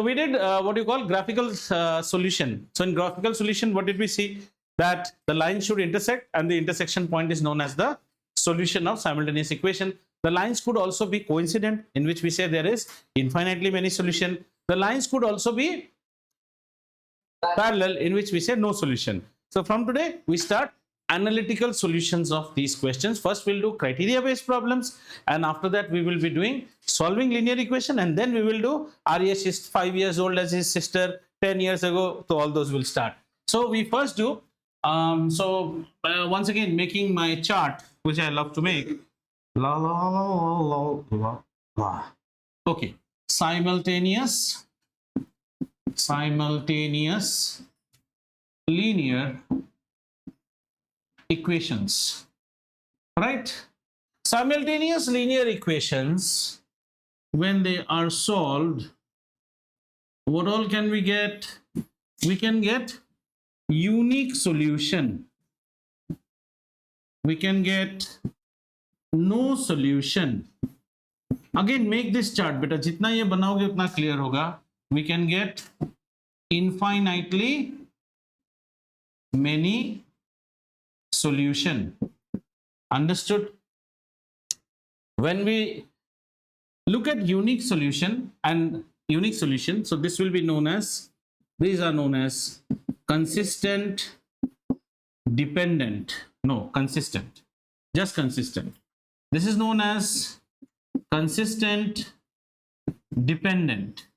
So we did what you call graphical solution. So in graphical solution, what did we see? That the line should intersect and the intersection point is known as the solution of simultaneous equation. The lines could also be coincident, in which we say there is infinitely many solution. The lines could also be parallel, in which we say no solution. So from today, we start analytical solutions of these questions. First, we'll do criteria based problems, and after that we will be doing solving linear equation, and then we will do Aryash is 5 years old as his sister 10 years ago, so all those will start. So we first do once again, making my chart, which I love to make. Okay, simultaneous linear equations, right? Simultaneous linear equations, when they are solved, what all can we get? We can get unique solution. We can get no solution. Again, make this chart, beta. Jitna ye banaoge utna clear hoga. We can get infinitely many solution. Understood? When we look at unique solution, so this will be known as, these are known as consistent, dependent, no, consistent, just consistent. This is known as consistent, dependent.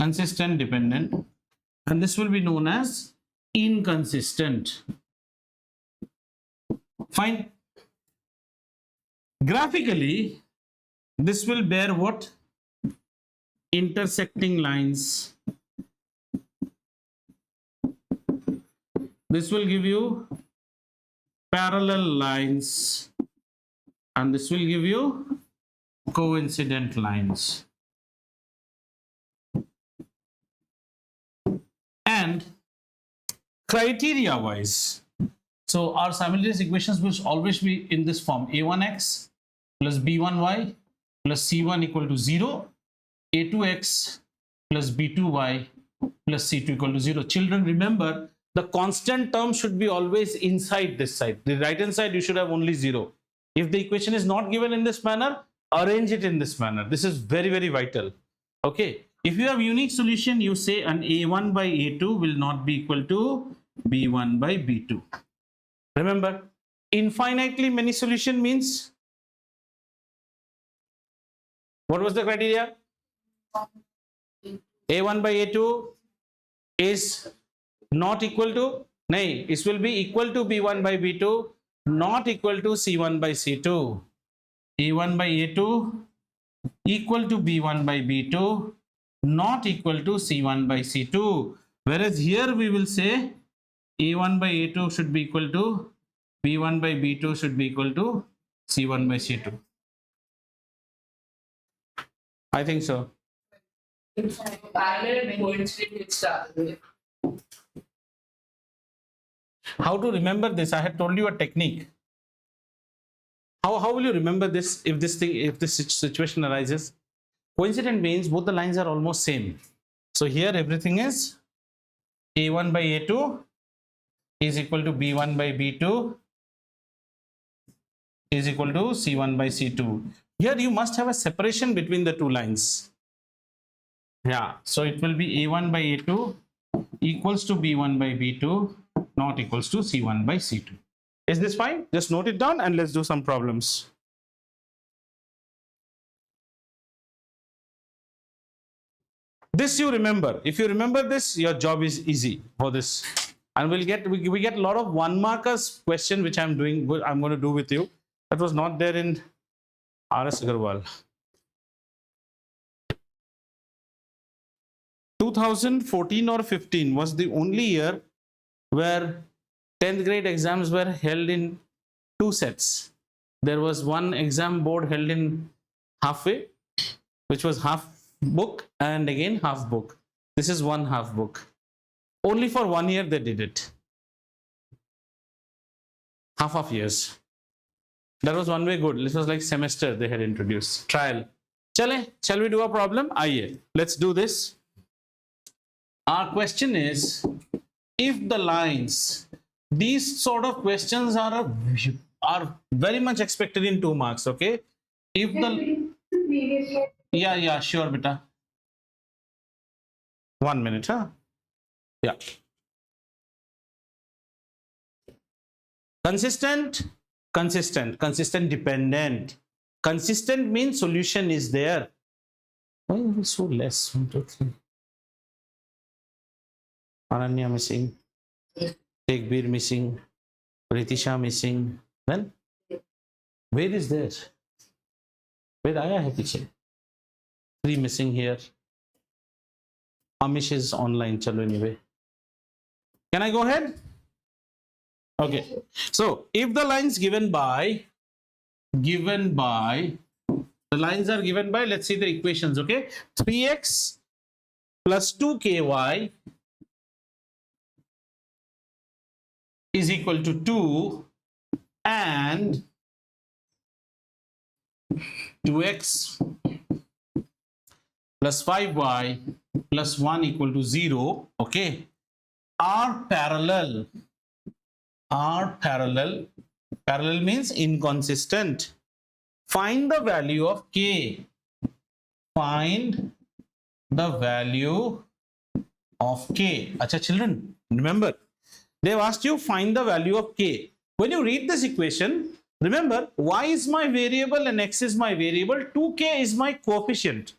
Consistent, dependent, and this will be known as inconsistent. Fine. Graphically, this will bear what? Intersecting lines. This will give you parallel lines, and this will give you coincident lines. And criteria wise, so our simultaneous equations will always be in this form: a1x plus b1y plus c1 equal to 0, a2x plus b2y plus c2 equal to 0. Children, remember, the constant term should be always inside this side. The right hand side you should have only 0. If the equation is not given in this manner, arrange it in this manner. This is very, very vital. Okay. If you have unique solution, you say an a1 by a2 will not be equal to b1 by b2. Remember, infinitely many solution means, what was the criteria? a1 by a2 is not equal to, nahin, it will be equal to b1 by b2, not equal to c1 by c2. a1 by a2 equal to b1 by b2, not equal to c1 by c2. Whereas here we will say a1 by a2 should be equal to b1 by b2 should be equal to c1 by c2. I think so. How to remember this? I had told you a technique. How will you remember this if this situation arises? Coincident means both the lines are almost same. So here everything is a1 by a2 is equal to b1 by b2 is equal to c1 by c2. Here you must have a separation between the two lines. Yeah, so it will be a1 by a2 equals to b1 by b2, not equals to c1 by c2. Is this fine? Just note it down and let's do some problems. This you remember. If you remember this, your job is easy for this. And we get a lot of 1 markers question which I'm going to do with you. That was not there in R.S. Agarwal. 2014 or 15 was the only year where 10th grade exams were held in 2 sets. There was one exam board held in halfway, which was half book and again half book. This is one half book. Only for 1 year they did it. Half of years. That was one way good. This was like semester they had introduced. Trial. Chale, shall we do a problem? Aye. Let's do this. Our question is, if the lines, these sort of questions are very much expected in 2 marks, okay? If the yeah, sure, beta. 1 minute, huh? Yeah. Consistent, dependent. Consistent means solution is there. Why are we so less? 1, 2, 3. Ananya missing. Tegbir missing. Ritisha missing. Then where is there? Where आया है पीछे? 3 missing here. Amish is online. Chalo anyway. Can I go ahead? Okay. So if the lines given by the lines are given by, let's see the equations, okay? 3x plus 2ky is equal to 2 and 2x plus 5y plus 1 equal to 0, okay, are parallel. Parallel means inconsistent. Find the value of k. Find the value of k. Acha children, remember, they've asked you find the value of k. When you read this equation, remember, y is my variable and x is my variable. 2k is my coefficient.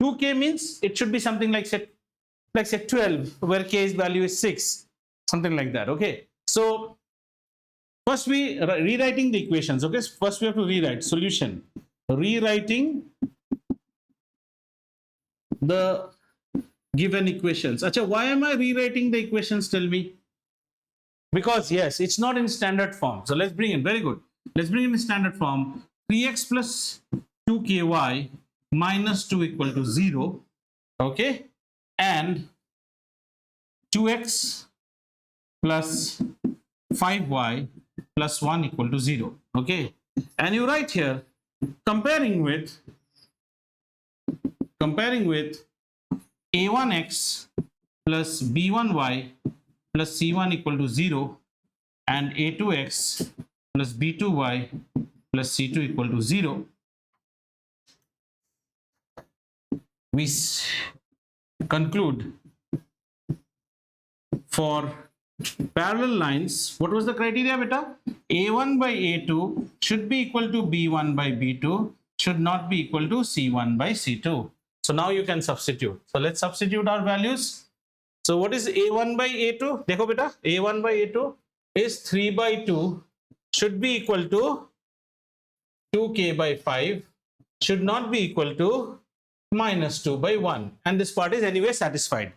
2k means it should be something like say 12, where k's value is 6, something like that, okay? So first we rewriting the equations, okay? First we have to rewrite solution. Rewriting the given equations. Acha, why am I rewriting the equations? Tell me. Because yes, it's not in standard form. So let's bring in, very good. Let's bring in standard form. 3x plus 2ky minus 2 equal to 0, okay? And 2x plus 5y plus 1 equal to 0, okay? And you write here, comparing with a1x plus b1y plus c1 equal to 0 and a2x plus b2y plus c2 equal to 0, we conclude for parallel lines, what was the criteria, beta? A1 by A2 should be equal to B1 by B2, should not be equal to C1 by C2. So now you can substitute. So let's substitute our values. So what is A1 by A2? Dekho beta, A1 by A2 is 3 by 2, should be equal to 2k by 5, should not be equal to minus 2 by 1. And this part is anyway satisfied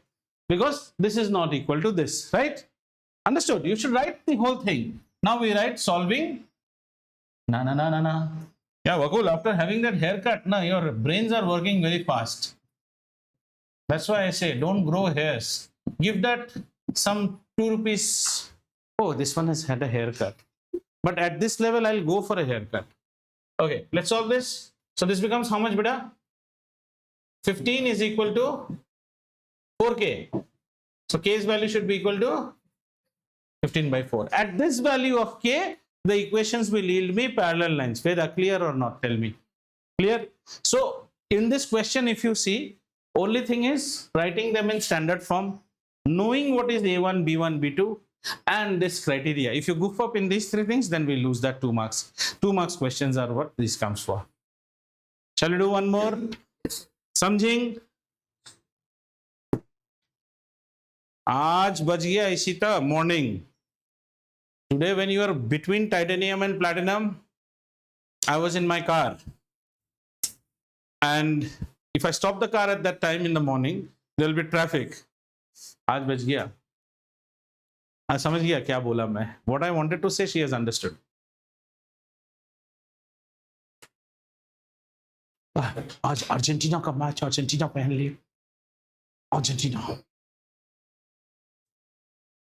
because this is not equal to this, right? Understood? You should write the whole thing. Now we write solving. Na. Yeah, Vakul, after having that haircut, your brains are working very fast. That's why I say don't grow hairs. Give that some 2 rupees. Oh, this one has had a haircut. But at this level, I'll go for a haircut. Okay, let's solve this. So this becomes how much, beta? 15 is equal to 4k. So k's value should be equal to 15 by 4. At this value of k, the equations will yield me parallel lines. Whether clear or not, tell me. Clear? So in this question, if you see, only thing is writing them in standard form, knowing what is A1, B1, B2, and this criteria. If you goof up in these 3 things, then we lose that 2 marks. 2 marks questions are what this comes for. Shall we do one more? Samjhing? Aaj baj gaya Ishita, morning. Today when you are between titanium and platinum, I was in my car. And if I stop the car at that time in the morning, there will be traffic. Aaj baj gaya. आज समझ गया क्या बोला मैं. What I wanted to say, she has understood. आज Argentina का match, Argentina पहन ली. Argentina.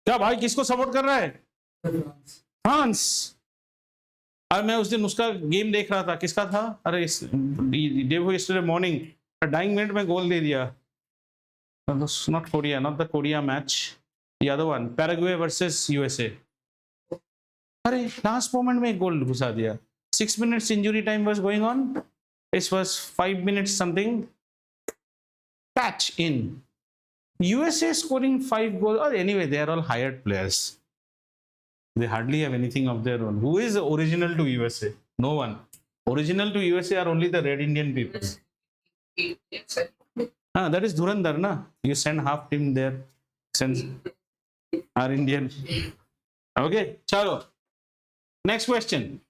क्या भाई किसको सपोर्ट कर रहा है? फ्रांस. और मैं उस दिन उसका गेम देख रहा था, किसका था, अरे yesterday morning, 2 मिनट में गोल दे दिया. Not Korea, not the Korea match, the other one, Paraguay versus USA. अरे लास्ट मोमेंट में गोल घुसा दिया. 6 minutes injury time was going on. It was 5 minutes something. Catch in. USA scoring 5 goals. Or anyway, they are all hired players. They hardly have anything of their own. Who is original to USA? No one. Original to USA are only the red Indian people. That is Dhurandhar, na? You send half team there. Send our Indian. Okay, chalo. Next question.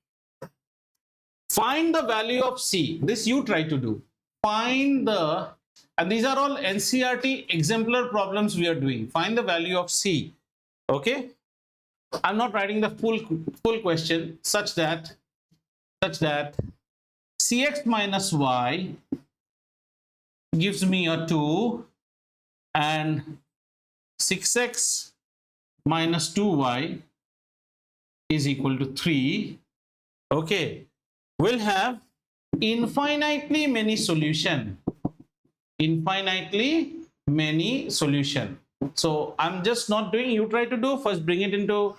Find the value of C. This you try to do. Find the, and these are all NCERT exemplar problems we are doing. Find the value of C. Okay. I'm not writing the full question such that Cx minus y gives me a 2 and 6x minus 2y is equal to 3. Okay, we'll have infinitely many solution. So I'm just not doing, you try to do, first bring it into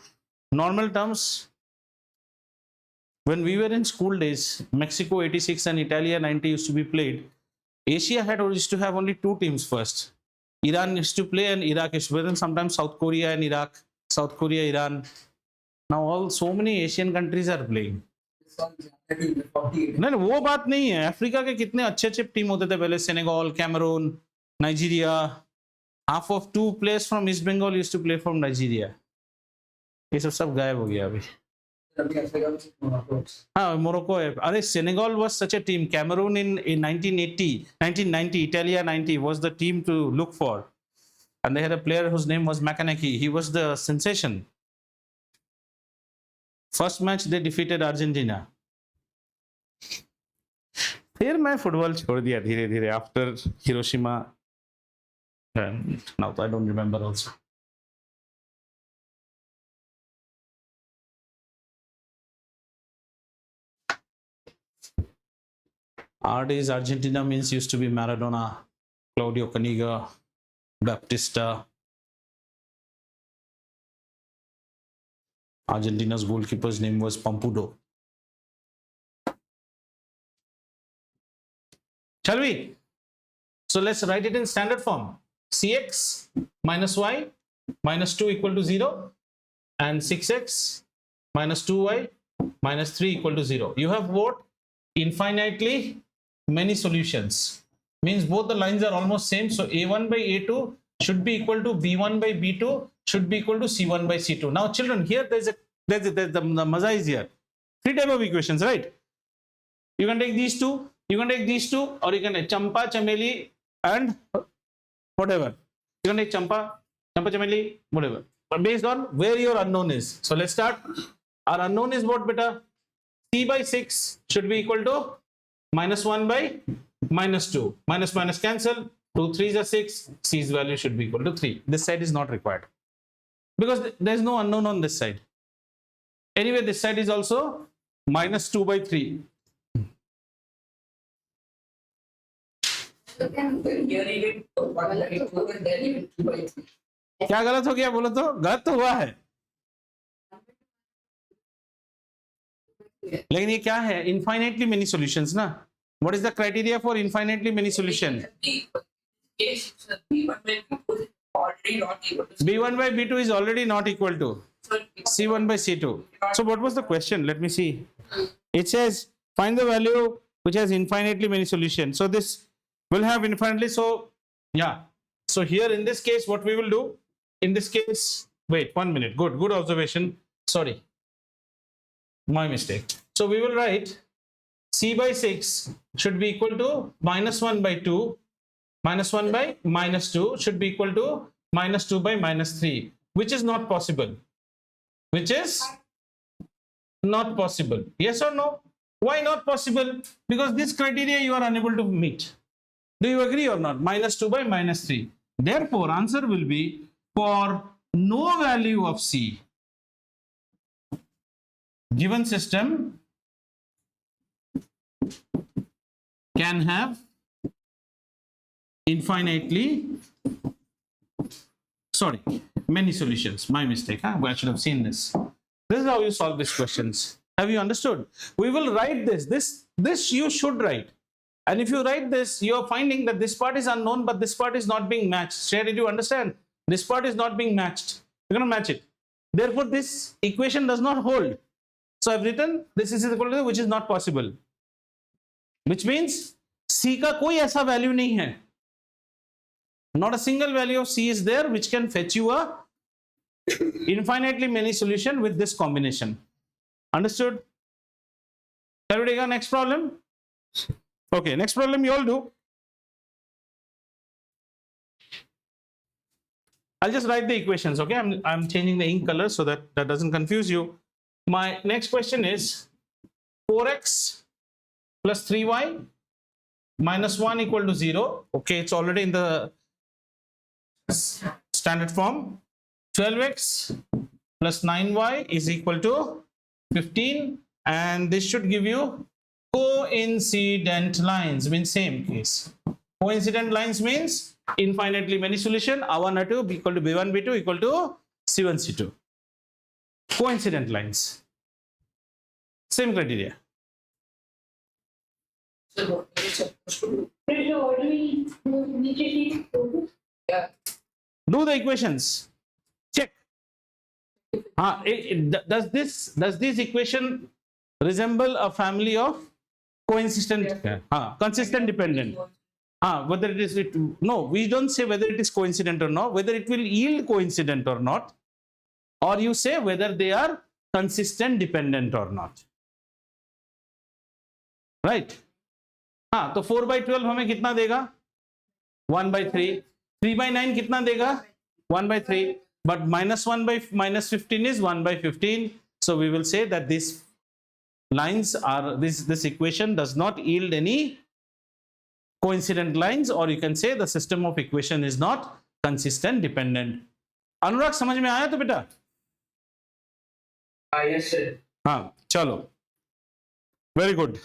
normal terms. When we were in school days, Mexico 86 and Italia 90 used to be played. Asia used to have only 2 teams first. Iran used to play and Iraq used to play, and sometimes South Korea and Iraq, South Korea, Iran. Now so many Asian countries are playing. नहीं वो बात नहीं है. Africa के कितने अच्छे team होते थे पहले, Senegal, Cameroon, Nigeria. Half of 2 players from East Bengal used to play from Nigeria. ये सब गायब हो गया अभी. हाँ, मोरक्को है. अरे Senegal was such a team. Cameroon in 1990, Italia 90 was the team to look for, and they had a player whose name was Makanaki. He was the sensation. First match they defeated Argentina. फिर मैं football छोड़ दिया धीरे धीरे after Hiroshima. Now I don't remember also. Our days Argentina means used to be Maradona, Claudio Caniga, Baptista. Argentina's goalkeeper's name was Pampudo. Shall we? So let's write it in standard form. Cx minus y minus 2 equal to 0 and 6x minus 2y minus 3 equal to 0. You have what? Infinitely many solutions. Means both the lines are almost same. So a1 by a2 should be equal to b1 by b2 should be equal to c1 by c2. Now children, here there's the maza is here. 3 type of equations, right? You can take these two, or you can take champa, chameli and whatever. You can take champa, chameli, whatever. But based on where your unknown is. So let's start. Our unknown is what, beta? C by 6 should be equal to minus 1 by minus 2. Minus minus cancel. 2 3s are 6. C's value should be equal to 3. This side is not required because there is no unknown on this side. Anyway, this side is also minus 2 by 3. क्या गलत हो गया बोलो तो? गलत तो हुआ है, लेकिन ये क्या है? इनफाइनाइटली मेनी सॉल्यूशंस ना. What is the criteria for infinitely many solution? b1 by b2 is already not equal to c1 by c2. So what was the question? Let me see. It says find the value which has infinitely many solutions. So this will have infinitely. So yeah, so here in this case what we will do, in this case, wait 1 minute, good observation, sorry, my mistake. So we will write c by 6 should be equal to minus 1 by 2, minus 1 by minus 2 should be equal to minus 2 by minus 3, which is not possible. Which is not possible. Yes or no? Why not possible? Because this criteria you are unable to meet. Do you agree or not? Minus 2 by minus 3. Therefore, answer will be for no value of C. Given system, can have many solutions. My mistake, huh? I should have seen this. This is how you solve these questions. Have you understood? We will write this you should write. And if you write this, you are finding that this part is unknown, but this part is not being matched. Share, did you understand? This part is not being matched. You're going to match it. Therefore, this equation does not hold. So I've written this is equal to, which is not possible. Which means C का कोई ऐसा value नहीं है. Not a single value of C is there which can fetch you a infinitely many solution with this combination. Understood? Shall we take our next problem? Okay, next problem you all do. I'll just write the equations, okay? I'm changing the ink color so that doesn't confuse you. My next question is 4x plus 3y minus 1 equal to 0. Okay, it's already in the standard form. 12x plus 9y is equal to 15, and this should give you coincident lines, means same case. Coincident lines means infinitely many solution, A1 A2 equal to B1 B2 equal to C1 C2. Coincident lines, same criteria. Do the equations, check. Does this equation resemble a family of consistent dependent? Whether it is no, we don't say whether it is coincident or not, whether it will yield coincident or not, or you say whether they are consistent dependent or not, right? तो 4 by 12 हमें कितना देगा? 1 by 3. 3 by 9 कितना देगा? 1 by 3. But minus 1 by minus 15 is 1 by 15. So we will say that these lines are, this equation does not yield any coincident lines, or you can say the system of equation is not consistent dependent. अनुराग समझ में आया तो बेटा? Yes sir. हाँ, चलो, very good.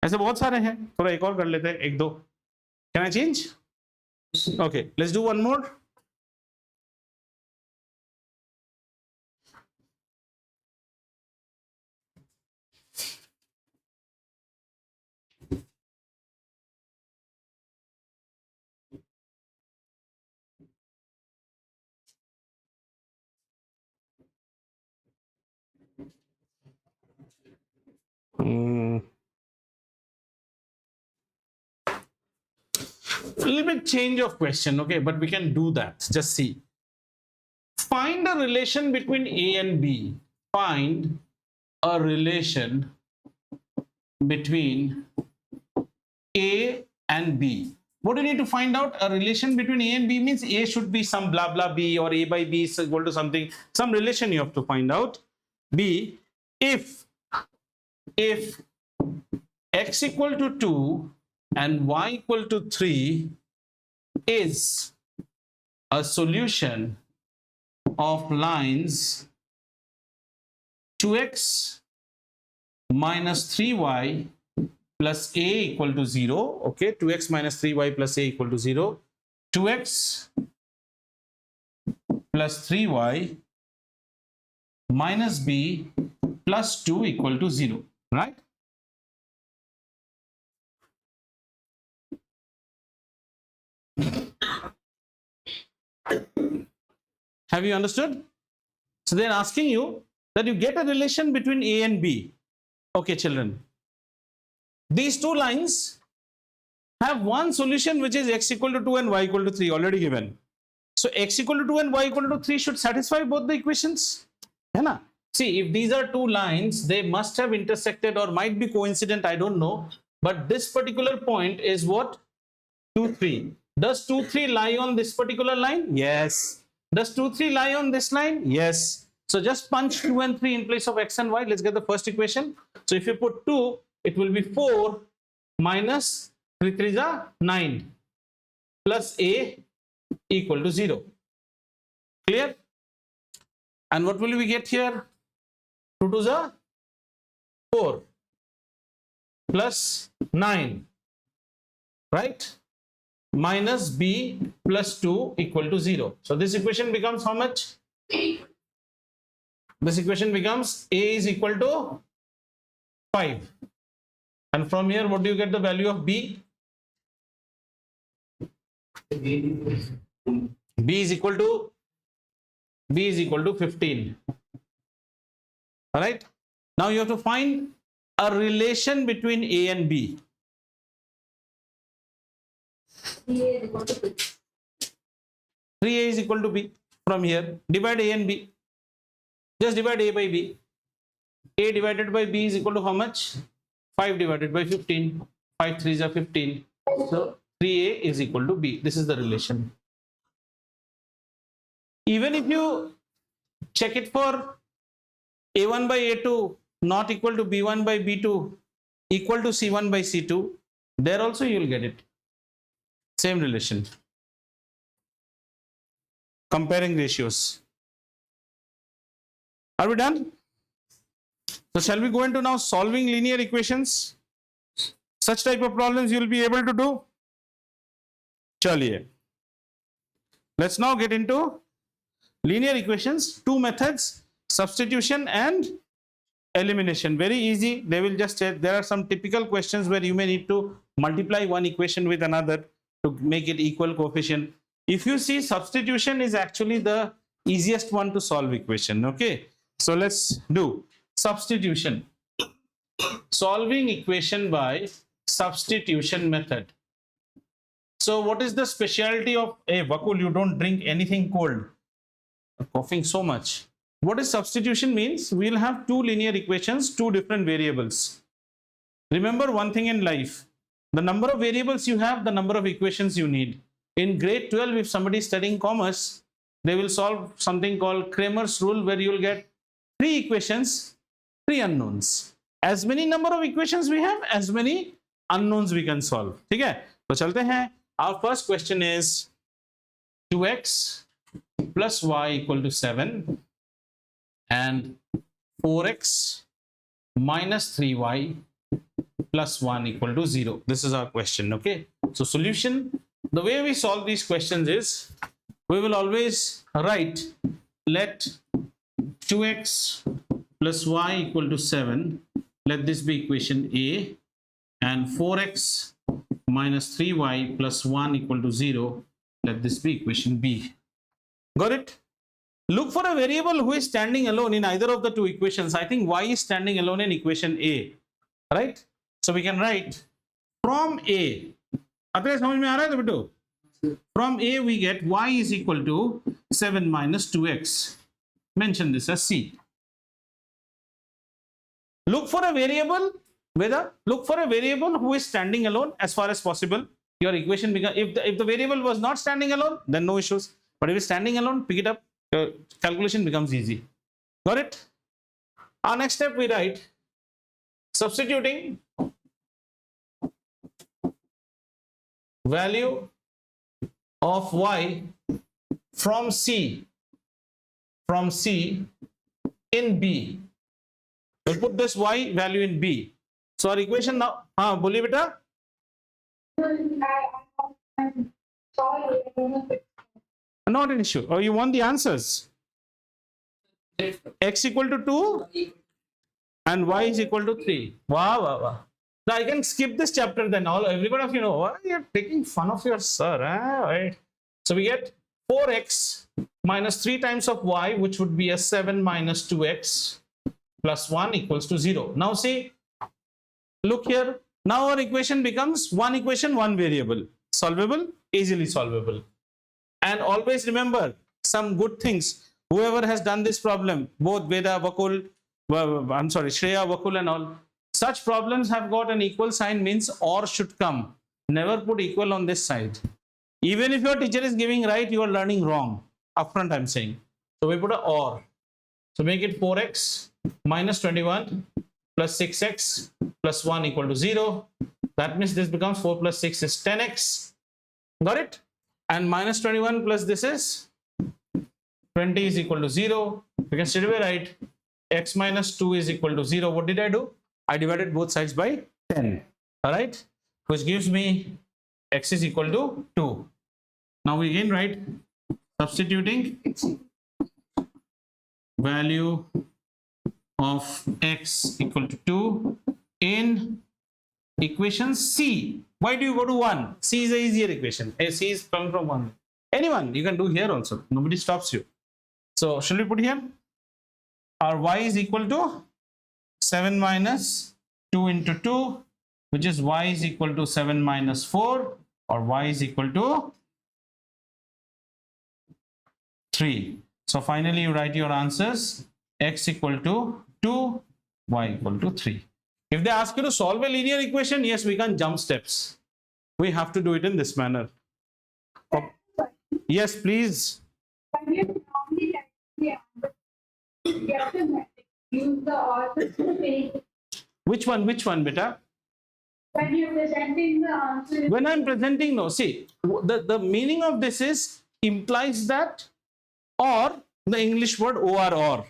ऐसे बहुत सारे हैं, थोड़ा एक और कर लेते हैं, एक दो. Can I change? Okay, let's do one more. A little bit change of question, okay, but we can do that. Just see. Find a relation between A and B. Find a relation between A and B. What do you need to find out? A relation between A and B means A should be some blah blah B, or A by B is equal to something, some relation you have to find out. B, if x equal to 2 and y equal to 3 is a solution of lines 2x minus 3y plus a equal to 0. Okay, 2x minus 3y plus a equal to 0. 2x plus 3y minus b plus 2 equal to 0, right? Have you understood? So they're asking you that you get a relation between A and B. Okay, children. These two lines have one solution which is x equal to 2 and y equal to 3 already given. So x equal to 2 and y equal to 3 should satisfy both the equations. है ना? See, if these are two lines, they must have intersected or might be coincident, I don't know. But this particular point is what? 2, 3. Does 2, 3 lie on this particular line? Yes. Does 2, 3 lie on this line? Yes. So just punch 2 and 3 in place of x and y. Let's get the first equation. So if you put 2, it will be 4 minus 3 3 is 9 plus a equal to 0. Clear? And what will we get here? 2 to the 4 plus 9, right? Minus b plus 2 equal to 0. So this equation becomes how much? This equation becomes a is equal to 5. And from here, what do you get the value of b? b is equal to 15. All right. Now you have to find a relation between a and b. 3a is equal to b. From here, divide a and b. Just divide a by b. A divided by b is equal to how much? 5 divided by 15. 5 3s are 15. So 3a is equal to b. This is the relation. Even if you check it for a1 by a2 not equal to b1 by b2 equal to c1 by c2, there also you will get it. Same relation. Comparing ratios. Are we done? So shall we go into now solving linear equations? Such type of problems you will be able to do. Chaliye. Let's now get into linear equations. Two methods, substitution and elimination. Very easy. They will just say there are some typical questions where you may need to multiply one equation with another to make it equal coefficient. If you see, substitution is actually the easiest one to solve equation. Okay, so let's do substitution. Solving equation by substitution method. So what is the specialty of a Vakul? You don't drink anything cold. You're coughing so much. What is substitution means? We'll have two linear equations, two different variables. Remember one thing in life, the number of variables you have, the number of equations you need. In grade 12, if somebody is studying commerce, they will solve something called Kramer's rule, where you will get 3 equations, 3 unknowns. As many number of equations we have, as many unknowns we can solve. Okay? So chalte hain. Our first question is 2x plus y equal to 7 and 4x minus 3y plus 1 equal to 0. This is our question. Okay. So solution, the way we solve these questions is, we will always write, let 2x plus y equal to 7, let this be equation A, and 4x minus 3y plus 1 equal to 0, let this be equation B. Got it? Look for a variable who is standing alone in either of the two equations. I think y is standing alone in equation A, right? So we can write from A. From A we get y is equal to 7 minus 2x. Mention this as C. Look for a variable, look for a variable who is standing alone as far as possible. Your equation becomes, if the variable was not standing alone, then no issues. But if it's standing alone, pick it up. Your calculation becomes easy. Got it? Our next step, we write substituting value of y from C in B. We put this y value in B. So our equation now, boliye beta? Not an issue. Oh, you want the answers? X equal to 2 and y is equal to 3. Wow, wow, wow. Now I can skip this chapter then. Everybody of you know, why you're taking fun of your sir. Right? So we get 4x minus 3 times of y, which would be a 7 minus 2x plus 1 equals to 0. Now see, look here. Now our equation becomes one equation, one variable. Solvable, easily solvable. And always remember some good things. Whoever has done this problem, both Veda, Vakul, Shreya, Vakul and all, such problems have got an equal sign, means or should come. Never put equal on this side. Even if your teacher is giving right, you are learning wrong. Upfront I'm saying. So we put a or. So make it 4x minus 21 plus 6x plus 1 equal to 0. That means this becomes 4 plus 6 is 10x. Got it? And minus 21 plus this is 20 is equal to 0. We can straight away write x minus 2 is equal to 0. What did I do? I divided both sides by 10. All right, which gives me x is equal to 2. Now we again write substituting value of x equal to 2 in equation C. Why do you go to 1? C is an easier equation. C is coming from 1. Anyone, you can do here also. Nobody stops you. So, shall we put here? Our y is equal to 7 minus 2 into 2, which is y is equal to 7 minus 4, or y is equal to 3. So, finally, you write your answers. X equal to 2, y equal to 3. If they ask you to solve a linear equation, yes, we can jump steps. We have to do it in this manner. Oh. Yes, please. Which one, beta? When you're presenting the answer. When I'm presenting, no. See, the meaning of this is implies that or the English word or.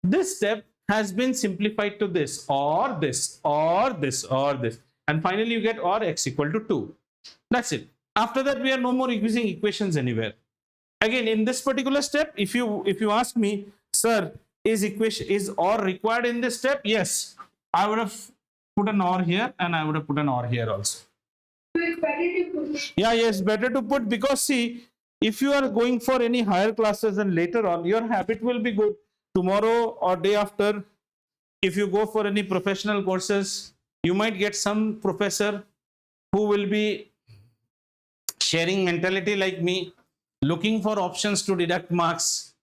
This step has been simplified to this or this or this or this, and finally you get or x equal to 2. That's it. After that, we are no more using equations anywhere. Again, in this particular step, if you ask me, sir, is or required in this step? Yes, I would have put an or here and I would have put an or here also. So it's better to put. Yeah, yes, better to put, because see, if you are going for any higher classes and later on, your habit will be good. Tomorrow or day after, if you go for any professional courses, you might get some professor who will be sharing mentality like me, looking for options to deduct marks.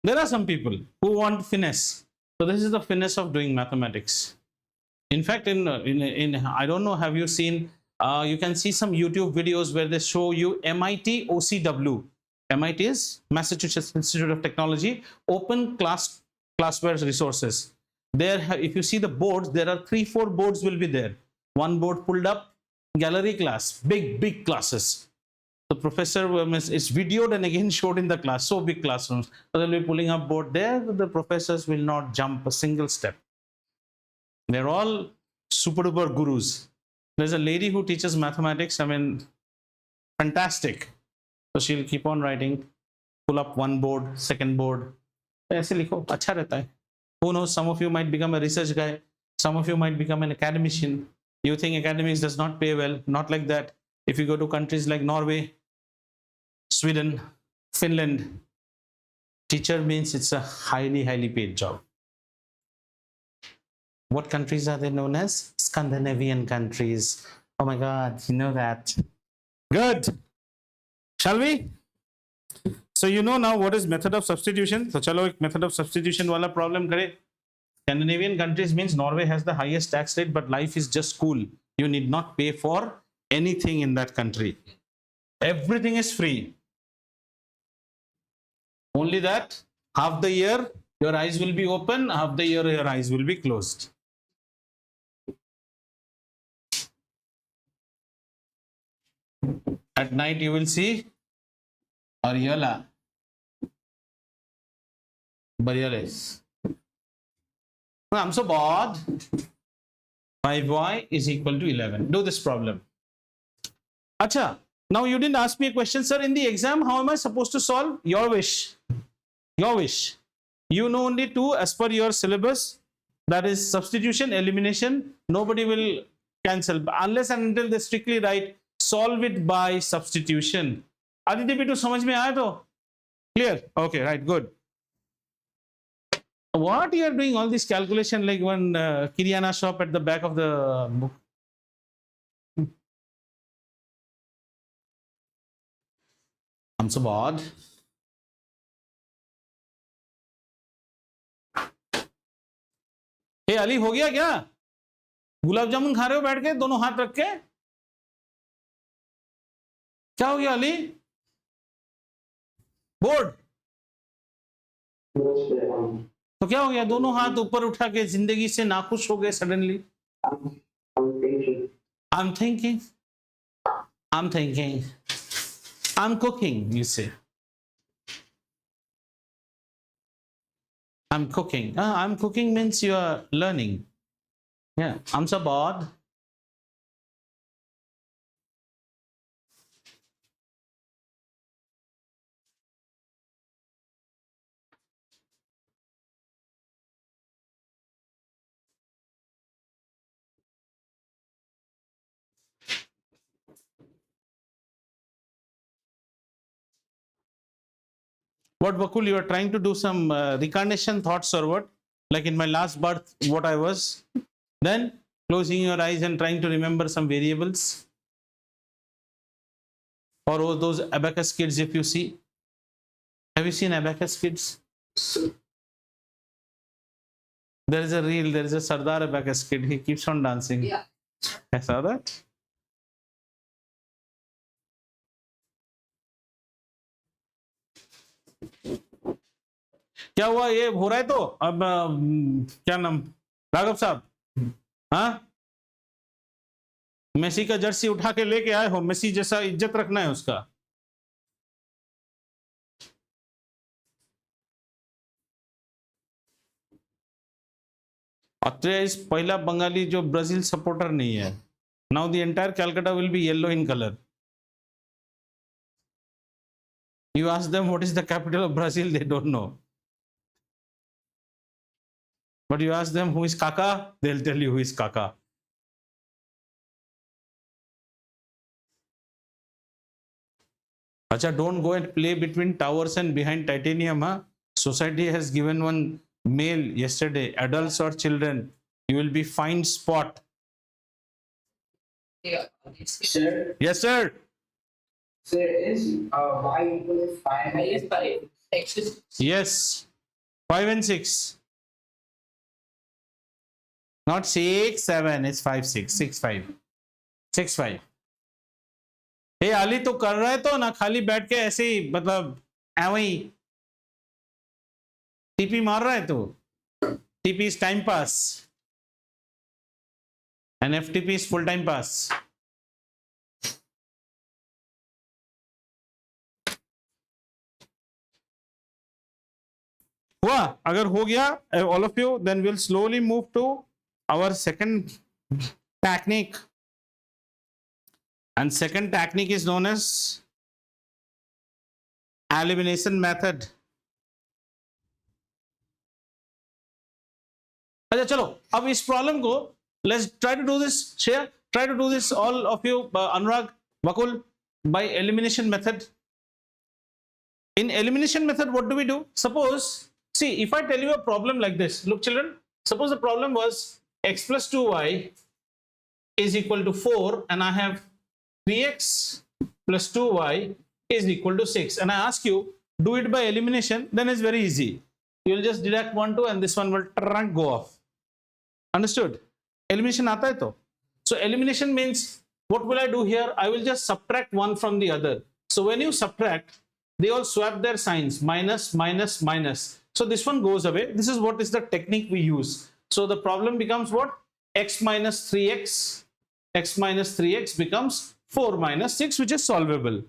There are some people who want finesse. So this is the finesse of doing mathematics. In fact, in I don't know, have you seen, you can see some YouTube videos where they show you MIT OCW. MIT is Massachusetts Institute of Technology, open classware resources. There, if you see the boards, there are 3-4 boards will be there. One board pulled up, gallery class, big classes. The professor is videoed and again showed in the class, so big classrooms. So they'll be pulling up board there, the professors will not jump a single step. They're all super duper gurus. There's a lady who teaches mathematics, I mean, fantastic. So she'll keep on writing, pull up one board, second board. ऐसे लिखो, अच्छा रहता है. Who knows, some of you might become a research guy, some of you might become an academician. You think academics does not pay well, not like that. If you go to countries like Norway, Sweden, Finland, teacher means it's a highly paid job. What countries are they known as? Scandinavian countries. Oh my God, you know that. Good. Shall we? So you know now what is method of substitution. So chalo ek method of substitution wala problem kare. Scandinavian countries means Norway has the highest tax rate, but life is just cool. You need not pay for anything in that country. Everything is free. Only that half the year your eyes will be open, half the year your eyes will be closed. At night you will see Ariola. Barioles. I'm so bored. 5y is equal to 11. Do this problem. Acha, now you didn't ask me a question, sir. In the exam, how am I supposed to solve? Your wish. Your wish. You know only two as per your syllabus. That is substitution, elimination. Nobody will cancel unless and until they strictly write solve it by substitution. Aditya Pitu, samajh mein aaya to? Clear? Okay, right, good. What you are doing all this calculation like one Kiriana shop at the back of the book? I'm so bored. Hey Ali, हो गया क्या? गुलाब जामुन खा रहे हो बैठ के दोनों हाथ रख के? क्या हो गया अली? बोर्ड? तो क्या हो गया? दोनों हाथ ऊपर उठा के जिंदगी से नाखुश हो गए suddenly? I'm thinking. I'm cooking, you say. I'm cooking. I'm cooking means you are learning. Yeah, I'm so bored. What, Bakul, you are trying to do some reincarnation thoughts or what? Like in my last birth, what I was? Then closing your eyes and trying to remember some variables? Or those abacus kids, if you see. Have you seen abacus kids? There is a Sardar abacus kid. He keeps on dancing. Yeah. I saw that. क्या हुआ, ये हो रहा है तो अब क्या नाम, राघव साहब? हाँ, मेसी का जर्सी उठा के लेके आए हो, मेसी जैसा इज्जत रखना है उसका। अत्रेया इज पहला बंगाली जो ब्राजील सपोर्टर नहीं है। Now the entire Calcutta will be yellow in colour. You ask them what is the capital of Brazil, they don't know. But you ask them who is Kaka, they'll tell you who is Kaka. Acha, don't go and play between towers and behind titanium. Huh? Society has given one mail yesterday, adults or children, you will be fined spot. Yeah. Sir, Yes, sir. sir, is y equal to 5? Y is 5. X is Yes. 5 and 6. Not 6, 7, it's 5, 6, 6, 5. 6, 5. हे अली तो कर रहा है तो ना, खाली बैठ के ऐसे ही मतलब ऐवही टीपी मार रहा है तो TP is time pass and FTP is full time pass. हुआ? अगर हो गया all of you, then will slowly move to our second technique, and second technique is known as elimination method. अच्छा चलो अब इस प्रॉब्लम को let's try to do this, share, try to do this all of you, Anurag, Bakul, by elimination method. In elimination method, what do we do? Suppose, see, if I tell you a problem like this, look children, suppose the problem was x plus 2y is equal to 4 and I have 3x plus 2y is equal to 6 and I ask you do it by elimination, then it's very easy. You will just deduct 1, 2 and this one will go off. Understood? Elimination aata hai to. So elimination means what will I do here? I will just subtract one from the other. So when you subtract, they all swap their signs, minus, minus, minus. So this one goes away. This is what is the technique we use. So the problem becomes what? X minus 3x. X minus 3x becomes 4 minus 6, which is solvable.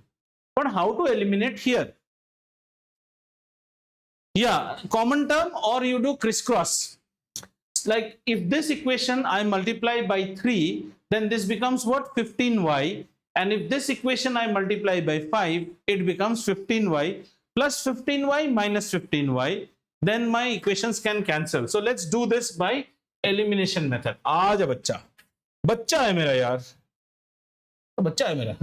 But how to eliminate here? Yeah, common term, or you do crisscross. Like if this equation I multiply by 3, then this becomes what? 15y. And if this equation I multiply by 5, it becomes 15y plus 15y minus 15y. Then my equations can cancel. So let's do this by elimination method. Aaja bachcha. बच्चा है मेरा यार, तो बच्चा है मेरा।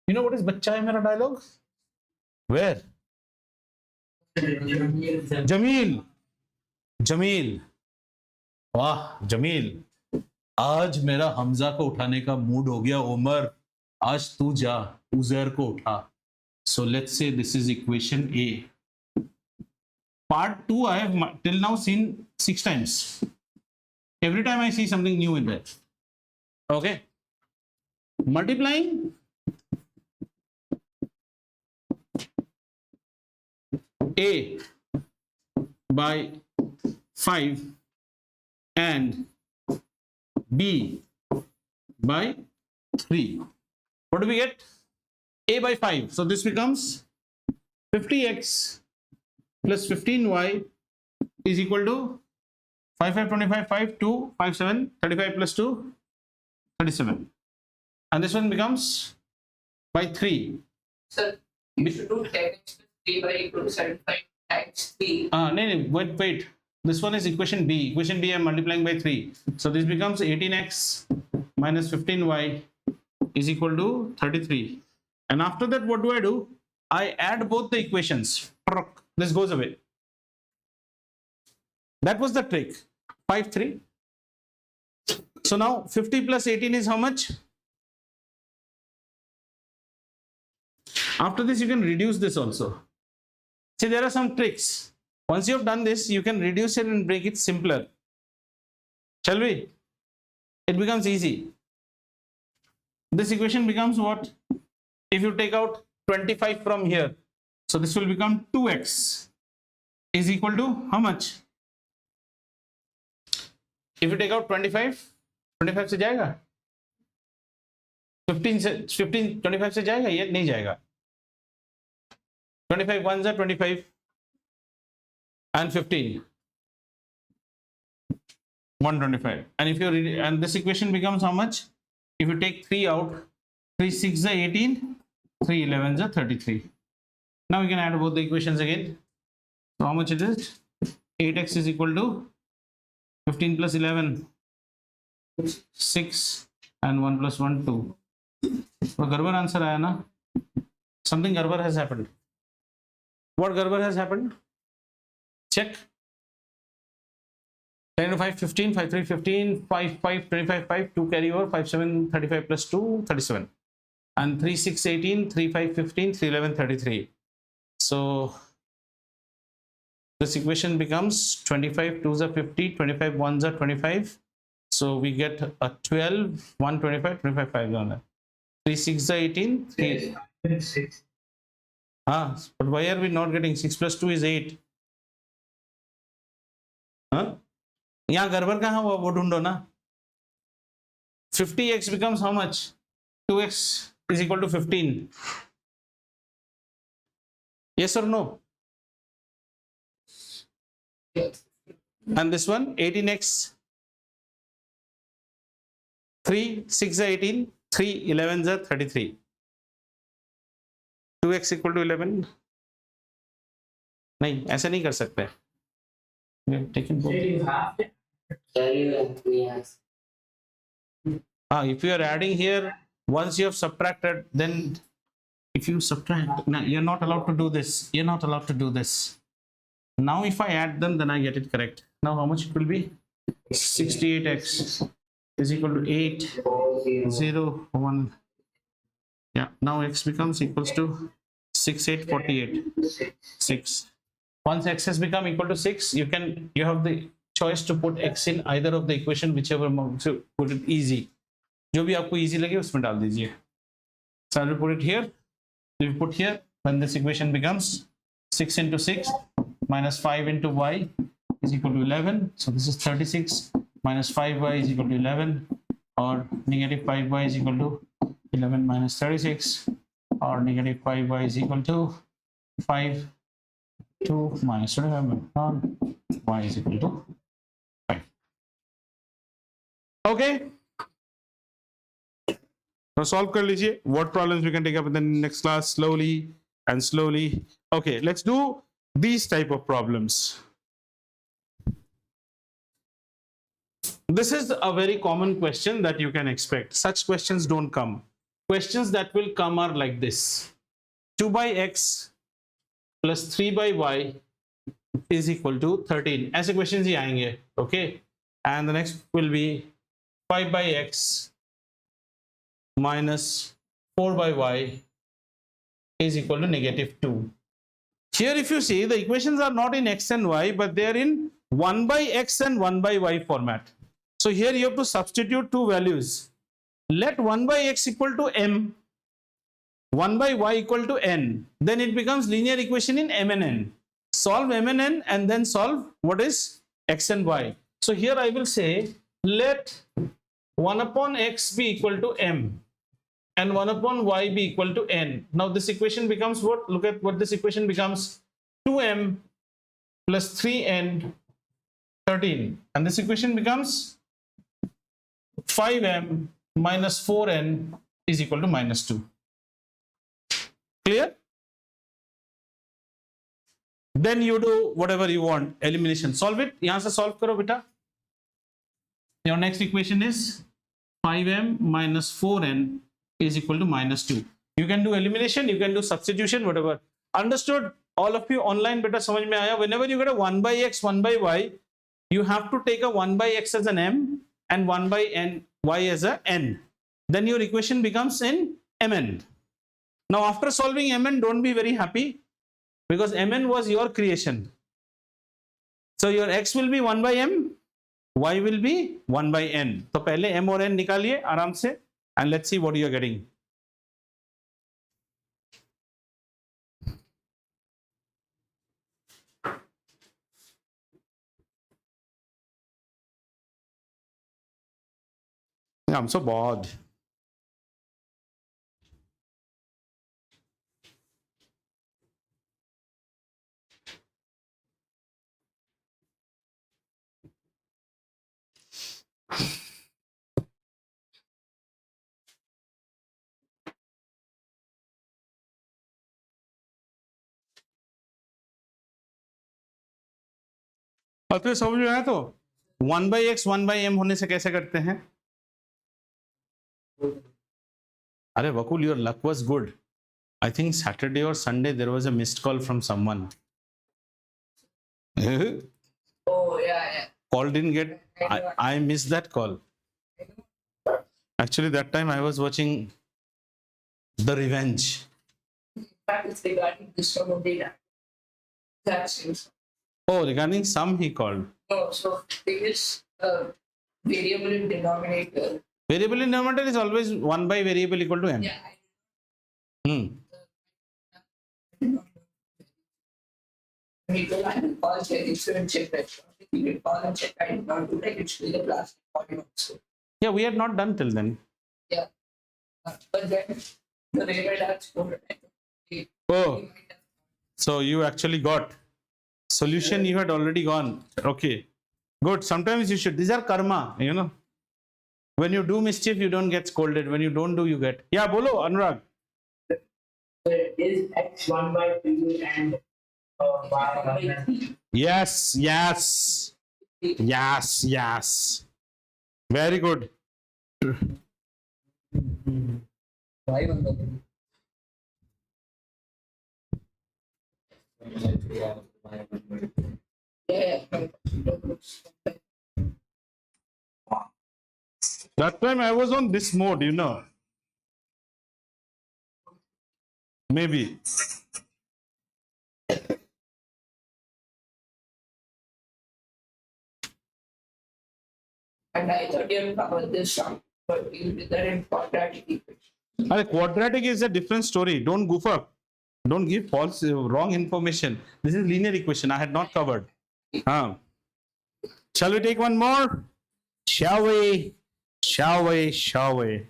You know what is बच्चा है मेरा dialogue? Where? जमील, जमील, वाह जमील, आज मेरा हमजा को उठाने का मूड हो गया। उमर, आज तू जा उजैर को उठा। So let's say this is equation A. Part 2 I have till now seen 6 times. Every time I see something new in there. Okay, multiplying A by 5 and B by 3. What do we get? A by 5. So this becomes 50x plus 15y is equal to 5, 5, 25, 5, 2, 5, 7, 35 plus 2, 37. And this one becomes by 3. Sir, you should do 10x plus 3 by equal to 75 times 3. No, wait. This one is equation B. Equation B I'm multiplying by 3. So this becomes 18x minus 15y is equal to 33. And after that, what do? I add both the equations. This goes away. That was the trick. 5, 3. So now 50 plus 18 is how much? After this, you can reduce this also. See, there are some tricks. Once you have done this, you can reduce it and make it simpler. Shall we? It becomes easy. This equation becomes what? If you take out 25 from here, so this will become 2x is equal to how much? If you take out 25 से जाएगा? 15 25 से जाएगा? ये नहीं जाएगा. 25 ones are 25 and 15 125. And if you and this equation becomes how much? If you take 3 out, 3 6 are 18, 3 11 are 33. Now we can add both the equations again. So how much it is? 8x is equal to 15 plus 11 6 and 1 plus 1 2. So Garbar answer आया ना? Something Garbar has happened. What Garbar has happened? Check. 10 to 5 15, 5 3 15, 5 5 25 5, 2 carry over, 5 7 35 plus 2 37, and 3 6 18, 3 5 15, 3 11 33. So this equation becomes 25 2s are 50, 25 1s are 25. So we get a 12 1 25 25 5 on that. 3 6 are 18, 3 6. but why are we not getting 6 plus 2 is 8? यहाँ गड़बड़ कहाँ हुआ वो ढूंढो ना. 50x becomes how much? 2x is equal to 15. Yes or no? And this one 18x 3 6 are 18, 3 11s are 33. 2x equal to 11. नहीं ऐसा नहीं कर सकते. We have taken both. If you are adding here, once you have subtracted, then if you subtract, no, you're not allowed to do this. You're not allowed to do this. Now if I add them, then I get it correct. Now how much it will be? 68x is equal to 8 0 1. Yeah, now x becomes equals to 6 8 48 6. Once x has become equal to 6, you have the choice to put x in either of the equation, whichever to put it easy. जो भी आपको easy लगे उसमें डाल दीजिए. So I will put it here. If you put here, then this equation becomes 6 into 6 minus 5 into y is equal to 11. So this is 36 minus 5y is equal to 11, or negative 5y is equal to 11 minus 36, or negative 5y is equal to 5 2 minus 25 y is equal to 5. Okay. So solve कर लीजिए. What problems we can take up in the next class slowly and slowly. Okay, let's do these type of problems. This is a very common question that you can expect. Such questions don't come. Questions that will come are like this: 2 by x plus 3 by y is equal to 13. ऐसे questions ही आएंगे. Okay, and the next will be 5 by x minus 4 by y is equal to negative 2. Here if you see, the equations are not in x and y, but they are in 1 by x and 1 by y format. So here you have to substitute two values. Let 1 by x equal to m, 1 by y equal to n. Then it becomes linear equation in m and n. Solve m and n and then solve what is x and y. So here I will say, let 1 upon x be equal to m and 1 upon y be equal to n. Now this equation becomes what? Look at what this equation becomes: 2m plus 3n 13. And this equation becomes 5m minus 4n is equal to minus 2. Clear? Then you do whatever you want. Elimination. Solve it. यहाँ से solve करो बेटा. Your next equation is 5m minus 4n is equal to minus 2. You can do elimination, you can do substitution, whatever. Understood? All of you online beta समझ में आया? Whenever you get a 1 by x, 1 by y, you have to take a 1 by x as an m and 1 by y as a n. Then your equation becomes in mn. Now after solving mn, don't be very happy because mn was your creation. So your x will be 1 by m, y will be 1 by n. तो पहले m और n निकालिए आराम से and let's see what you are getting. I'm so bored. और तो समझ में आया तो 1 by x 1 by m होने से कैसे करते हैं? अरे वकुल, your luck was good. I think Saturday or Sunday there was a missed call from someone. Oh, yeah. Call didn't get. I missed that call. Actually, that time I was watching The Revenge. In fact, it's regarding this sort of data. That's Oh, regarding sum he called. no, so previous variable in denominator. Variable in denominator is always 1 by variable equal to m. Yeah. Hmm. We go and call check instrument check that. You can call and check. I did not do that. It's really the last point also. Yeah, we had not done till then. Yeah. But then the way that's over. Oh, so you actually got solution. You had already gone. Okay, good. Sometimes you should. These are karma, you know. When you do mischief, you don't get scolded. When you don't do, you get. Yeah, bolo, Anurag. Is x 1 by 2 and y 1 by 3? Yes, yes, yes, yes. Very good. Y 1 by 3. Yeah. That time I was on this mode, you know. Maybe. And I thought you covered this sum, but you did that in quadratic equation. Quadratic is a different story. Don't goof up. Don't give false, wrong information. This is linear equation. I had not covered. Shall we take one more? Shall we? Shall we? Shall we?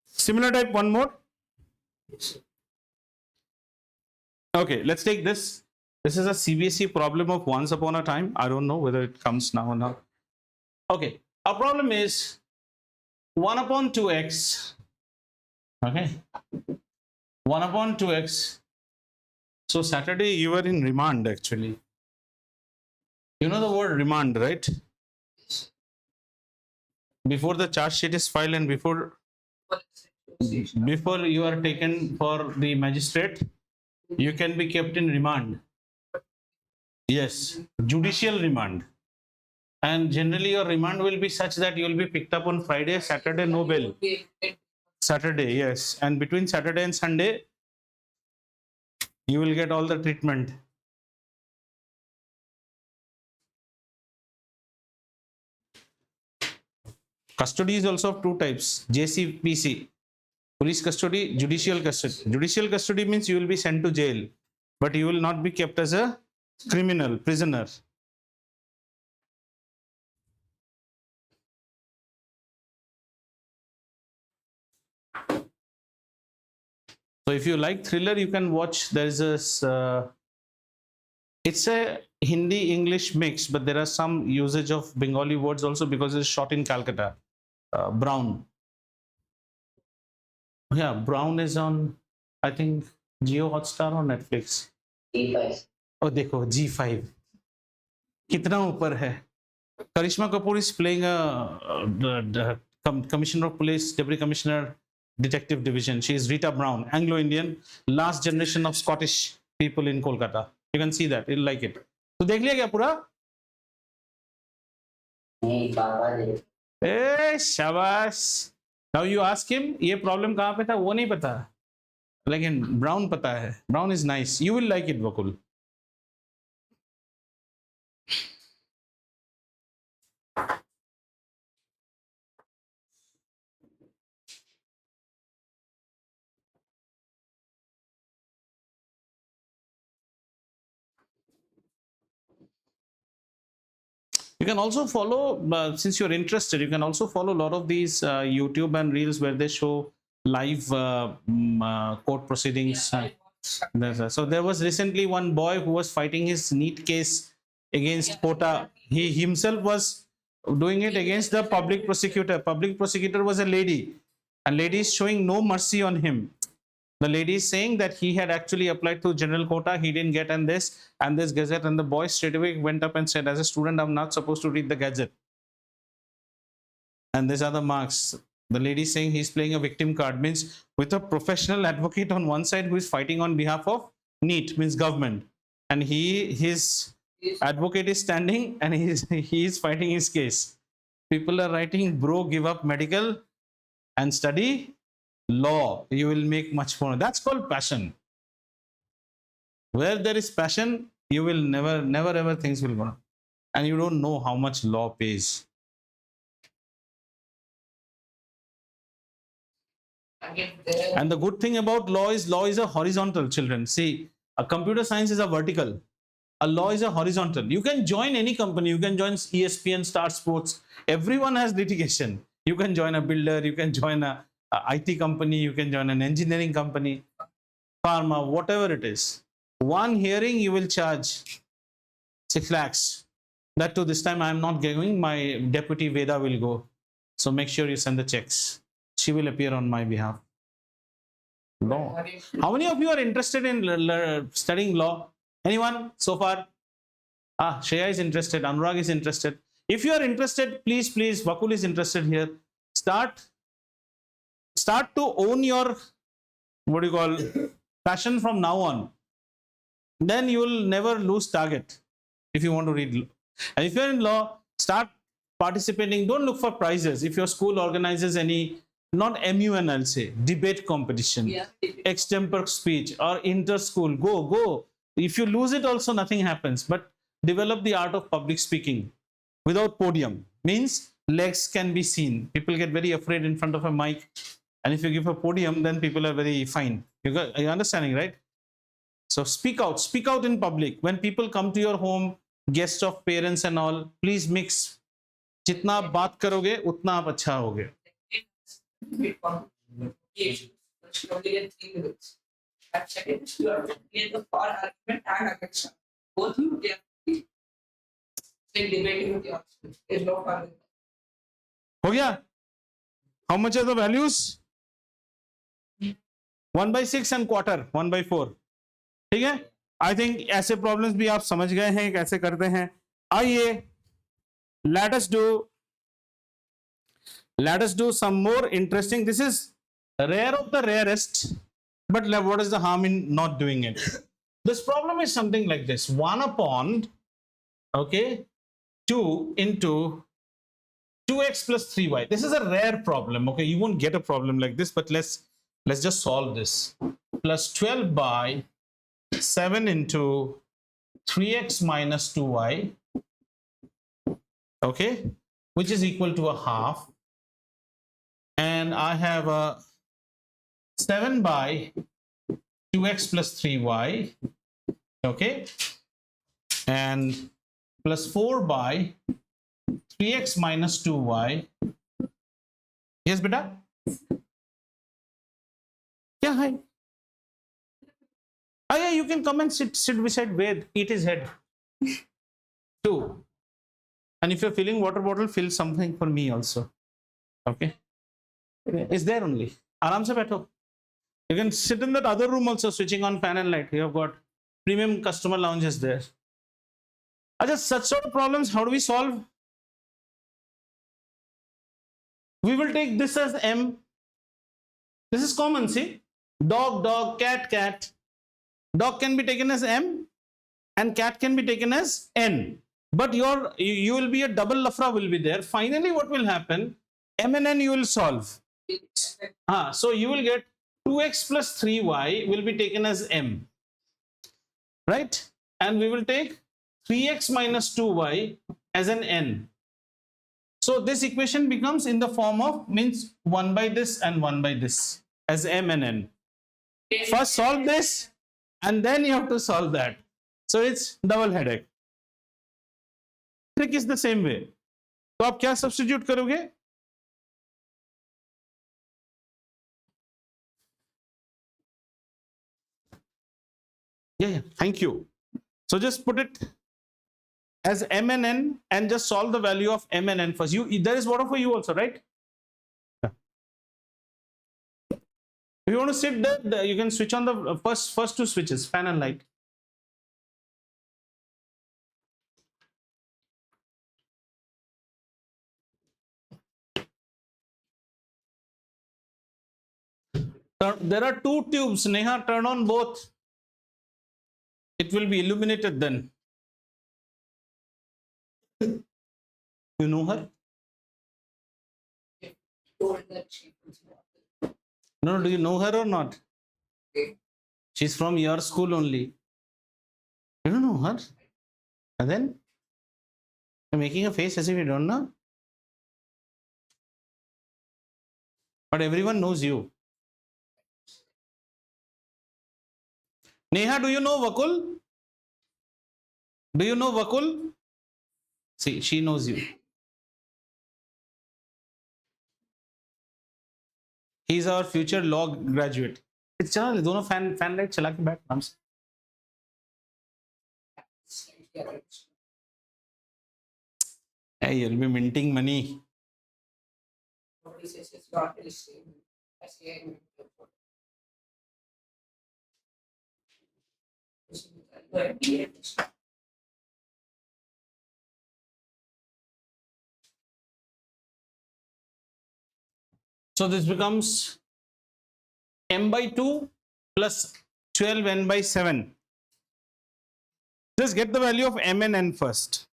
Similar type, one more. Okay, let's take this. This is a CBSE problem of once upon a time. I don't know whether it comes now or not. Okay, our problem is 1 upon 2x. Okay, 1 upon 2x. So Saturday you were in remand actually. You know the word remand, right? Before the charge sheet is filed and before you are taken for the magistrate, you can be kept in remand. Yes, judicial remand. And generally your remand will be such that you will be picked up on Friday, Saturday, no bail. Saturday, yes. And between Saturday and Sunday, you will get all the treatment. Custody is also of two types, JCPC, police custody, judicial custody. Judicial custody means you will be sent to jail, but you will not be kept as a criminal, prisoner. So if you like thriller, you can watch. There is this It's a Hindi English mix, but there are some usage of Bengali words also because it's shot in Calcutta. Brown. Yeah, Brown is on, I think, Geo Hotstar or Netflix. G5. Oh, देखो G5 कितना ऊपर है. Karishma Kapoor is playing commissioner of police, deputy commissioner, detective division. She is Rita Brown, Anglo-Indian, last generation of Scottish people in Kolkata. You can see that. You'll like it. तो देख लिया क्या पूरा? नहीं बाबा ने ए शाबाश. Now you ask him ये problem कहाँ पे था वो नहीं पता, लेकिन Brown पता है. Brown is nice. You will like it, Vakul. You can also follow, since you're interested, you can also follow a lot of these YouTube and Reels where they show live court proceedings. So there was recently one boy who was fighting his NEET case against Kota. He himself was doing it against the public prosecutor. Public prosecutor was a lady, and lady is showing no mercy on him. The lady is saying that he had actually applied to general quota, he didn't get and this gazette, and the boy straight away went up and said, as a student, I'm not supposed to read the gazette. And these are the marks. The lady is saying he's playing a victim card, means with a professional advocate on one side who is fighting on behalf of NEET, means government, and his advocate is standing and he is fighting his case. People are writing, bro, give up medical and study law. You will make much more. That's called passion. Where there is passion, you will never ever things will go. And you don't know how much law pays. And the good thing about law is a horizontal, children. See, a computer science is a vertical. A law is a horizontal. You can join any company. You can join ESPN, Star Sports. Everyone has litigation. You can join a builder. You can join a IT company. You can join an engineering company, pharma, whatever it is. One hearing you will charge 6 lakhs. That too, this time I am not going. My deputy Veda will go. So make sure you send the checks. She will appear on my behalf. Law. How many of you are interested in studying law? Anyone so far? Shreya is interested. Anurag is interested. If you are interested, please, Vakul is interested here. Start to own your, what do you call, passion from now on. Then you will never lose target if you want to read law. And if you're in law, start participating. Don't look for prizes. If your school organizes any, not MUN, I'll say, debate competition, extemporary speech or inter-school, go. If you lose it also, nothing happens. But develop the art of public speaking without podium. Means legs can be seen. People get very afraid in front of a mic. And if you give a podium, then people are very fine. Are you understanding, right? So speak out in public. When people come to your home, guests of parents and all, please mix. जितना आप बात करोगे उतना आप अच्छा होगे. हो गया? How much are the values? 1/6 and quarter, 1/4. ठीक है? I think ऐसे problems भी आप समझ गए हैं कैसे करते हैं. आइए, let us do some more interesting. This is rare of the rarest, but what is the harm in not doing it? This problem is something like this: 1 upon 2 into 2x plus 3y. This is a rare problem. Okay, you won't get a problem like this, but let's just solve this. Plus 12 by 7 into 3x minus 2y, okay, which is equal to a half. And I have a 7 by 2x plus 3y, okay, and plus 4 by 3x minus 2y. Yes, beta? क्या है? Oh yeah, you can come and sit beside Ved, eat his head too. And if you're filling water bottle, fill something for me also. Okay. It's there only. Aram se baitho. You can sit in that other room also, switching on fan and light. You have got premium customer lounges there. Just such sort of problems, how do we solve? We will take this as M. This is common, see? Dog, dog, cat, cat. Dog can be taken as M and cat can be taken as N. But you will be a double lafra will be there. Finally, what will happen? M and N you will solve. So you will get 2x plus 3y will be taken as M. Right? And we will take 3x minus 2y as an N. So this equation becomes in the form of means 1 by this and 1 by this as M and N. First solve this and then you have to solve that. So it's double headache. Trick is the same way. तो आप क्या substitute करोगे? Yeah, thank you. So just put it as M and N and just solve the value of M and N first. There is water for you also, right? Yeah. If you want to sit there, you can switch on the first two switches, fan and light. There are two tubes. Neha, turn on both. It will be illuminated then. You know her? No, do you know her or not? She's from your school only. You don't know her? And then? You're making a face as if you don't know? But everyone knows you. Neha, do you know Vakul? Do you know Vakul? See, she knows you. He's our future law graduate. It's चला दोनों fan light चला के बैठ आराम से. Hey, you'll be minting money. So this becomes M by 2 plus 12N by 7. Just get the value of M and N first.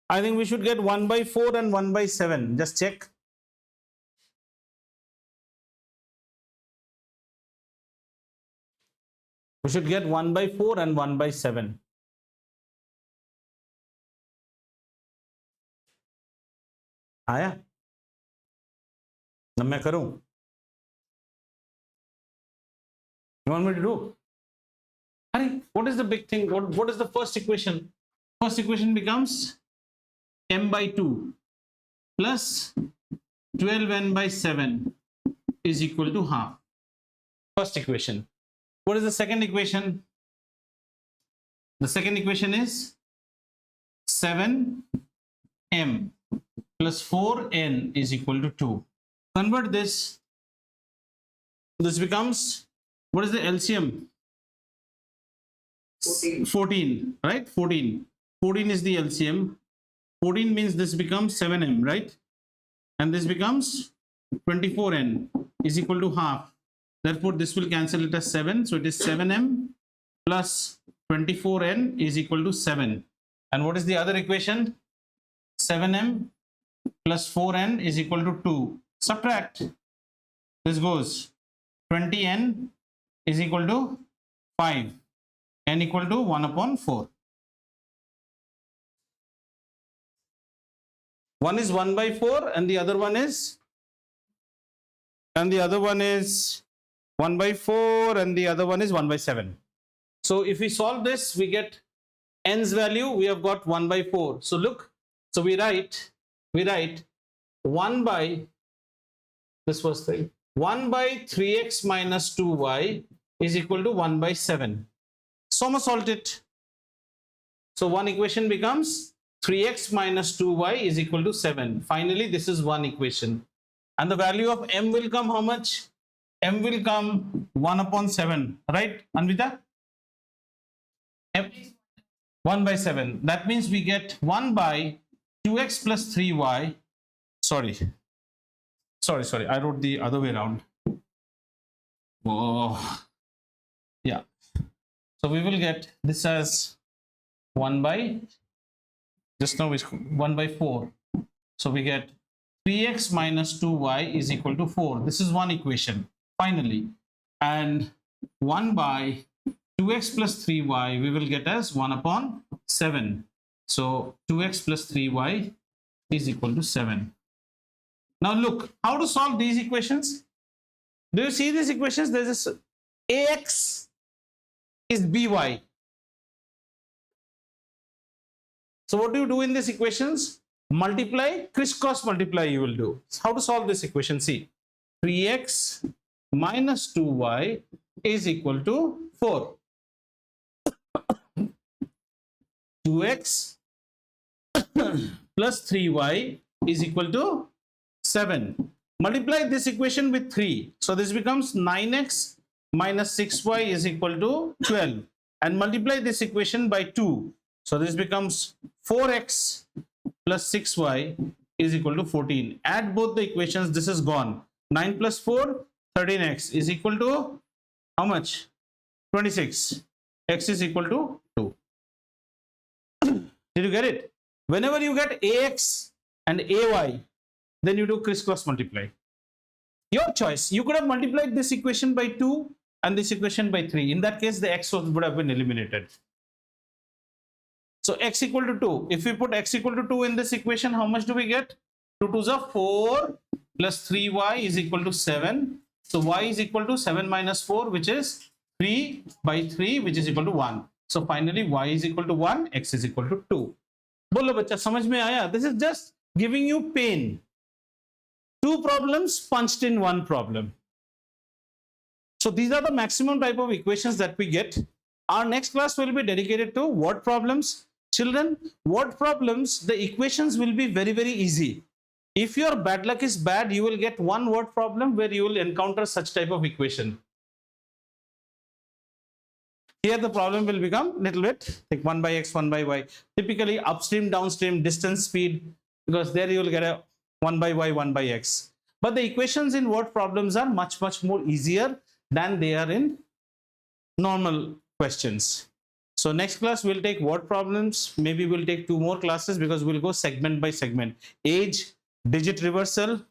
I think we should get 1 by 4 and 1 by 7. Just check. We should get 1 by 4 and 1 by 7. आया? अब मैं करूं? You want me to do? Hari, what is the big thing? What is the first equation? First equation becomes M by 2 plus 12N by 7 is equal to half. First equation. What is the second equation? The second equation is 7M plus 4N is equal to 2. Convert this. This becomes, what is the LCM? 14, right? 14. 14 is the LCM. 14 means this becomes 7M, right? And this becomes 24N is equal to half. Therefore, this will cancel it as 7. So it is 7M plus 24N is equal to 7. And what is the other equation? 7M plus 4N is equal to 2. Subtract. This goes 20N is equal to 5. N equal to 1 upon 4. One is 1 by 4 and the other one is and the other one is 1 by 4, and the other one is 1 by 7. So if we solve this, we get n's value. We have got 1 by 4. So look, so we write 1 by, this was 3, 1 by 3x minus 2y is equal to 1 by 7. Somersault it. So one equation becomes 3x minus 2y is equal to 7. Finally, this is one equation. And the value of m will come how much? M will come 1 upon 7. Right, Anvita? 1 by 7. That means we get 1 by 2x plus 3y. Sorry. I wrote the other way around. Oh, yeah. So we will get this as 1 by, just now is 1 by 4. So we get 3x minus 2y is equal to 4. This is one equation, finally. And 1 by 2x plus 3y we will get as 1 upon 7. So 2x plus 3y is equal to 7. Now look, how to solve these equations? Do you see these equations? There is ax is by. So what do you do in these equations? Multiply, crisscross multiply you will do. How to solve this equation? See, 3x minus 2y is equal to 4. 2x plus 3y is equal to 7. Multiply this equation with 3. So this becomes 9x minus 6y is equal to 12. And multiply this equation by 2. So this becomes 4x plus 6y is equal to 14. Add both the equations. This is gone. 9 plus 4, 13x is equal to how much? 26. X is equal to 2. Did you get it? Whenever you get ax and ay, then you do crisscross multiply. Your choice. You could have multiplied this equation by 2 and this equation by 3. In that case, the x would have been eliminated. So x equal to 2. If we put x equal to 2 in this equation, how much do we get? 2 2s are 4 plus 3y is equal to 7. So y is equal to 7 minus 4, which is 3 by 3, which is equal to 1. So finally y is equal to 1, x is equal to 2. Bolo bacha, samajh mein aaya? This is just giving you pain. 2 problems punched in one problem. So these are the maximum type of equations that we get. Our next class will be dedicated to word problems. Children, word problems, the equations will be very, very easy. If your bad luck is bad, you will get one word problem where you will encounter such type of equation. Here the problem will become little bit like 1 by x, 1 by y. Typically upstream, downstream, distance, speed, because there you will get a 1 by y, 1 by x. But the equations in word problems are much, much more easier than they are in normal questions. So next class we'll take word problems. Maybe we'll take 2 more classes because we'll go segment by segment. Age, digit reversal,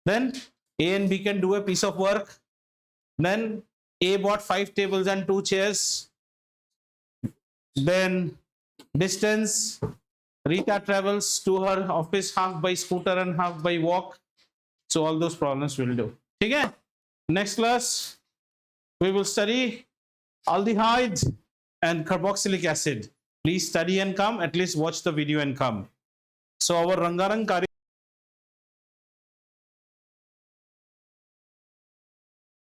then A and B can do a piece of work. Then A bought 5 tables and 2 chairs. Then distance, Rita travels to her office half by scooter and half by walk. So all those problems we'll do. Okay? Next class we will study aldehydes and carboxylic acid. Please study and come, at least watch the video and come. So our Rangarang